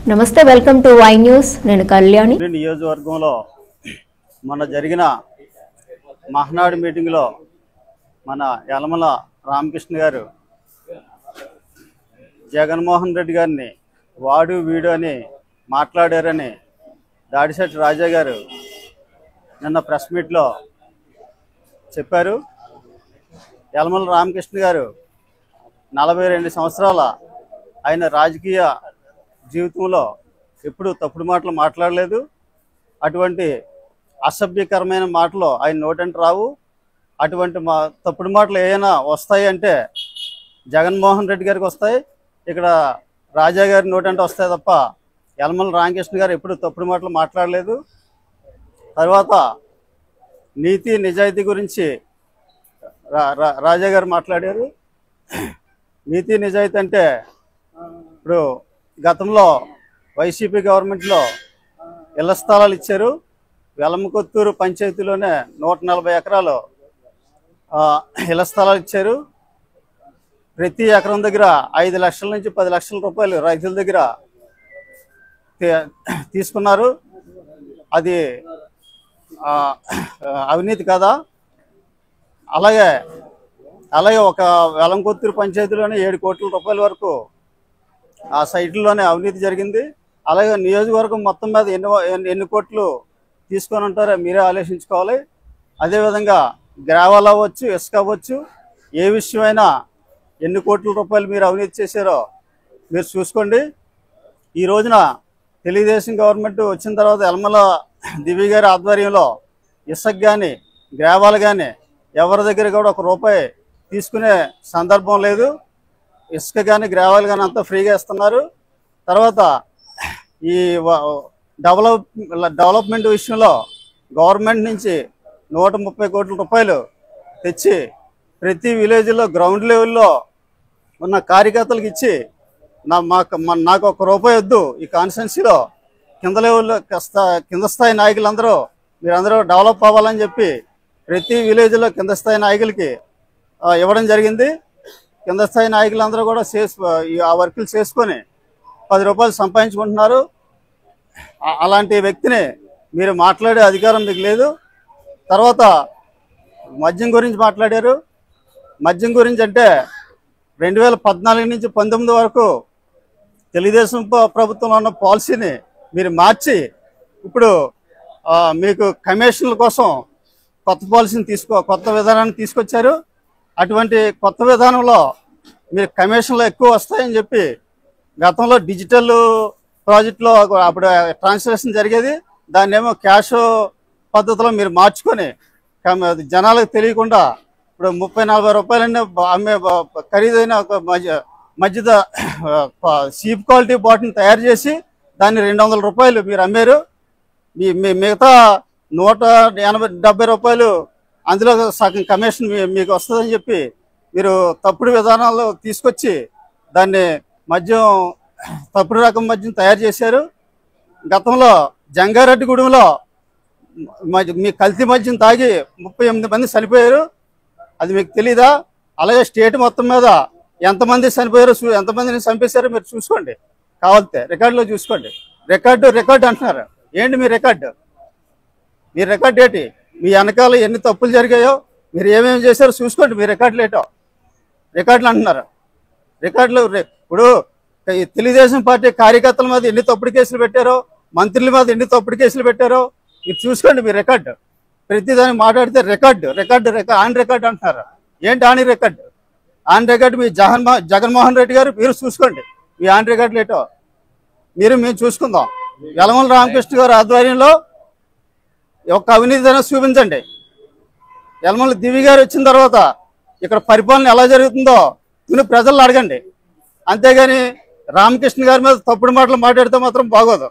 నమస్తే, welcome to Y news. నేను కళ్యాణి. నియోజకవర్గంలో మొన్న జరిగిన మహనాడు మీటింగ్లో మన యలమల రామకృష్ణ గారు జగన్మోహన్ రెడ్డి గారిని వాడు వీడు అని మాట్లాడారని దాడిశెట్టి రాజా గారు నిన్న ప్రెస్ మీట్లో చెప్పారు. యలమల రామకృష్ణ గారు 42 సంవత్సరాల ఆయన రాజకీయ జీవితంలో ఎప్పుడు తప్పుడు మాటలు మాట్లాడలేదు. అటువంటి అసభ్యకరమైన మాటలు ఆయన నోటంట రావు. అటువంటి తప్పుడు మాటలు ఏమైనా వస్తాయి అంటే జగన్మోహన్ రెడ్డి గారికి వస్తాయి, ఇక్కడ రాజా గారి నోటంట వస్తాయి తప్ప యలమల రామకృష్ణ గారు ఎప్పుడు తప్పుడు మాటలు మాట్లాడలేదు. తర్వాత నీతి నిజాయితీ గురించి రాజా గారు మాట్లాడారు. నీతి నిజాయితీ అంటే ఇప్పుడు గతంలో వైసీపీ గవర్నమెంట్లో ఇళ్ల స్థలాలు ఇచ్చారు. వెలమకొత్తూరు పంచాయతీలోనే 140 ఎకరాలు ఇళ్ల స్థలాలు ఇచ్చారు. ప్రతి ఎకరం దగ్గర 5 లక్షల నుంచి 10 లక్షల రూపాయలు రైతుల దగ్గర తీసుకున్నారు. అది అవినీతి కదా? అలాగే ఒక వెలంకొత్తూరు పంచాయతీలోనే 7 కోట్ల రూపాయల వరకు ఆ సైట్లోనే అవినీతి జరిగింది. అలాగే నియోజకవర్గం మొత్తం మీద ఎన్ని కోట్లు తీసుకొని ఉంటారో మీరే ఆలోచించుకోవాలి. అదేవిధంగా గ్రావెల్ అవ్వచ్చు, ఇసుక అవ్వచ్చు, ఏ విషయమైనా ఎన్ని కోట్ల రూపాయలు మీరు అవినీతి చేశారో మీరు చూసుకోండి. ఈ రోజున తెలుగుదేశం గవర్నమెంట్ వచ్చిన తర్వాత యలమల దివ్య గారి ఆధ్వర్యంలో ఇసుక కానీ గ్రావెల్ కానీ ఎవరి దగ్గర కూడా 1 రూపాయి తీసుకునే సందర్భం లేదు. ఇసుక కానీ గ్రావెల్ కానీ అంతా ఫ్రీగా ఇస్తున్నారు. తర్వాత ఈ డెవలప్మెంట్ విషయంలో గవర్నమెంట్ నుంచి 130 కోట్ల రూపాయలు తెచ్చి ప్రతి విలేజ్లో గ్రౌండ్ లెవెల్లో ఉన్న కార్యకర్తలకు ఇచ్చి నాకు 1 రూపాయి వద్దు, ఈ కాన్స్టిట్యున్సీలో కింద లెవెల్లో కింద స్థాయి నాయకులందరూ మీరందరూ డెవలప్ అవ్వాలని చెప్పి ప్రతి విలేజ్లో కింద స్థాయి నాయకులకి ఇవ్వడం జరిగింది. కింద స్థాయి నాయకులందరూ కూడా ఆ వర్కులు చేసుకొని 10 రూపాయలు సంపాదించుకుంటున్నారు. అలాంటి వ్యక్తిని మీరు మాట్లాడే అధికారం మీకు లేదు. తర్వాత మద్యం గురించి మాట్లాడారు. మద్యం గురించి అంటే 2014 నుంచి 19 వరకు తెలుగుదేశం ప్రభుత్వంలో ఉన్న పాలసీని మీరు మార్చి ఇప్పుడు మీకు కమిషన్ల కోసం కొత్త పాలసీని కొత్త విధానాన్ని తీసుకొచ్చారు. అటువంటి కొత్త విధానంలో మీరు కమిషన్లు ఎక్కువ వస్తాయని చెప్పి గతంలో డిజిటల్ ప్రాజెక్టులో అప్పుడు ట్రాన్స్లేషన్ జరిగేది, దాన్ని ఏమో క్యాష్ పద్ధతిలో మీరు మార్చుకొని జనాలకు తెలియకుండా ఇప్పుడు 30-40 రూపాయలన్నీ అమ్మే ఖరీదైన మధ్య చీప్ క్వాలిటీ బాటిల్ని తయారు చేసి దాన్ని 200 రూపాయలు మీరు అమ్మారు. మిగతా 180-70 రూపాయలు అందులో సగం కమిషన్ మీకు వస్తుందని చెప్పి మీరు తప్పుడు విధానాల్లో తీసుకొచ్చి దాన్ని మద్యం తప్పుడు రకం మద్యం తయారు చేశారు. గతంలో జంగారెడ్డిగూడెంలో మీ కల్తీ మద్యం తాగి 38 మంది చనిపోయారు. అది మీకు తెలీదా? అలాగే స్టేట్ మొత్తం మీద ఎంతమంది చనిపోయారు, ఎంతమందిని చంపేశారో మీరు చూసుకోండి. కావాలితే రికార్డులో చూసుకోండి. రికార్డు అంటున్నారు. ఏంటి మీ రికార్డు? మీ రికార్డు ఏంటి? మీ వెనకాల ఎన్ని తప్పులు జరిగాయో, మీరు ఏమేమి చేశారో చూసుకోండి. మీ రికార్డులు ఏంటో రికార్డులు అంటున్నారు. రికార్డులు ఇప్పుడు తెలుగుదేశం పార్టీ కార్యకర్తల మీద ఎన్ని తప్పుడు కేసులు పెట్టారో, మంత్రుల మీద ఎన్ని తప్పుడు కేసులు పెట్టారో మీరు చూసుకోండి. మీ రికార్డు ప్రతిదాన్ని మాట్లాడితే రికార్డు ఆన్ రికార్డు అంటున్నారు. ఏంటి ఆన్ రికార్డు? ఆన్ రికార్డు మీ జగన్మోహన్ రెడ్డి గారు మీరు చూసుకోండి. మీ ఆన్ రికార్డులు ఏంటో మేము చూసుకుందాం. యలమల రామకృష్ణ గారు ఆధ్వర్యంలో ఒక అవినీతి చూపించండి. యలమల దివ్య గారు వచ్చిన తర్వాత ఇక్కడ పరిపాలన ఎలా జరుగుతుందో ప్రజలను అడగండి. అంతేగాని రామకృష్ణ గారి మీద తప్పుడు మాటలు మాట్లాడితే మాత్రం బాగోదు.